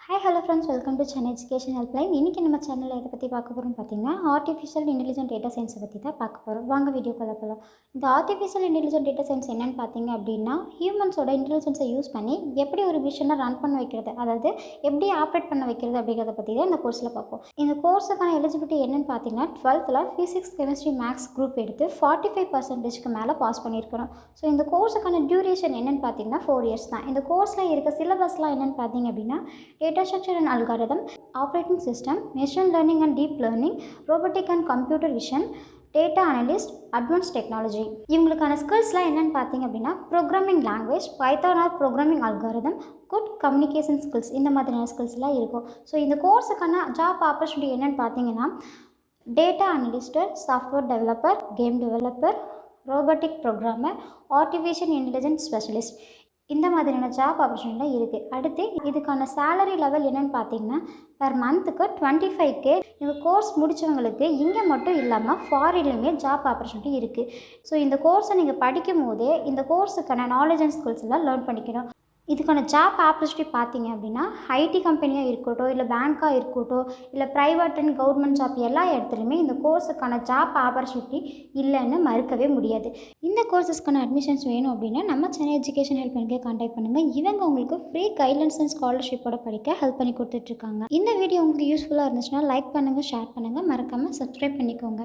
Hi hello friends, welcome to Chennai education helpline. இன்றைக்கி நம்ம சேனலில் எதை பற்றி பார்க்க போகிறோம்னு பார்த்தீங்கன்னா, ஆர்டிஃபிஷியல் இன்டெலிஜென்ட் டேட்டா சயின்ஸை பற்றி தான் பார்க்க போகிறோம். வாங்க வீடியோக்குள்ள போகலாம். இந்த ஆர்டிஃபிஷியல் இன்டெலிஜென்ட் டேட்டா சயின்ஸ் என்னென்னு பார்த்தீங்க அப்படின்னா, ஹியூமன்ஸோட இன்டெலிஜென்ஸை யூஸ் பண்ணி எப்படி ஒரு மிஷினை ரன் பண்ண வைக்கிறது, அதாவது எப்படி ஆப்ரேட் பண்ண வைக்கிறது அப்படிங்கிறத பற்றி தான் இந்த கோர்ஸில் பார்ப்போம். இந்த கோர்ஸுக்கான எலிஜிபிலிட்டி என்னென்னு பார்த்தீங்கன்னா, 12th physics chemistry maths group எடுத்து 45% மேலே பாஸ் பண்ணியிருக்கணும். ஸோ இந்த கோர்ஸுக்கான டியூரேஷன் என்னென்னு பார்த்தீங்கன்னா 4 years தான். இந்த கோர்ஸில் இருக்க சிலபஸ்லாம் என்னென்னு பார்த்தீங்க அப்படின்னா, data structure and algorithm, operating system, machine learning and deep learning, robotic and computer vision, data analyst, advance technology. இவங்களுக்கான ஸ்கில்ஸ்லாம் என்னென்னு பார்த்தீங்க அப்படின்னா, programming language, python R programming algorithm, good communication skills, இந்த மாதிரியான ஸ்கில்ஸ்லாம் இருக்கும். ஸோ இந்த கோர்ஸுக்கான ஜாப் ஆப்பர்ச்சுனிட்டி என்னென்னு பார்த்தீங்கன்னா, data analyst, software developer, game developer, robotic programmer, artificial intelligence specialist, இந்த மாதிரியான ஜாப் ஆப்பர்ச்சுனிட்டிலாம் இருக்குது. அடுத்து இதுக்கான சேலரி லெவல் என்னென்னு பார்த்தீங்கன்னா, பர் மந்த்துக்கு 25K. இந்த கோர்ஸ் முடித்தவங்களுக்கு இங்கே மட்டும் இல்லாமல் ஃபாரின்லையுமே ஜாப் ஆப்பர்ச்சுனிட்டி இருக்குது. ஸோ இந்த கோர்ஸை நீங்கள் படிக்கும் போதே இந்த கோர்ஸுக்கான நாலேஜ் அண்ட் ஸ்கில்ஸ் எல்லாம் லேர்ன் பண்ணிக்கணும். இதுக்கான ஜாப் ஆப்பர்ச்சுனிட்டி பார்த்தீங்க அப்படின்னா, ஐடி கம்பெனியாக இருக்கட்டும், இல்லை பேங்க்காக இருக்கட்டும், இல்லை ப்ரைவேட் அண்ட் கவர்மெண்ட் ஜாப், எல்லா இடத்துலையுமே இந்த கோர்ஸுக்கான ஜாப் ஆப்பர்ச்சுனிட்டி இல்லைன்னு மறுக்கவே முடியாது. இந்த கோர்ஸஸ்க்கான அட்மிஷன்ஸ் வேணும் அப்படின்னா நம்ம சென்னை எஜுகேஷன் ஹெல்ப்லைனுக்கே கான்டாக்ட் பண்ணுங்கள். இவங்க உங்களுக்கு ஃப்ரீ கைட்லைன்ஸ் அண்ட் ஸ்காலர்ஷிப்போட படிக்க ஹெல்ப் பண்ணி கொடுத்துட்ருக்காங்க. இந்த வீடியோ உங்களுக்கு யூஸ்ஃபுல்லாக இருந்துச்சுன்னா லைக் பண்ணுங்கள், ஷேர் பண்ணுங்கள், மறக்காமல் சப்ஸ்கிரைப் பண்ணிக்கோங்க.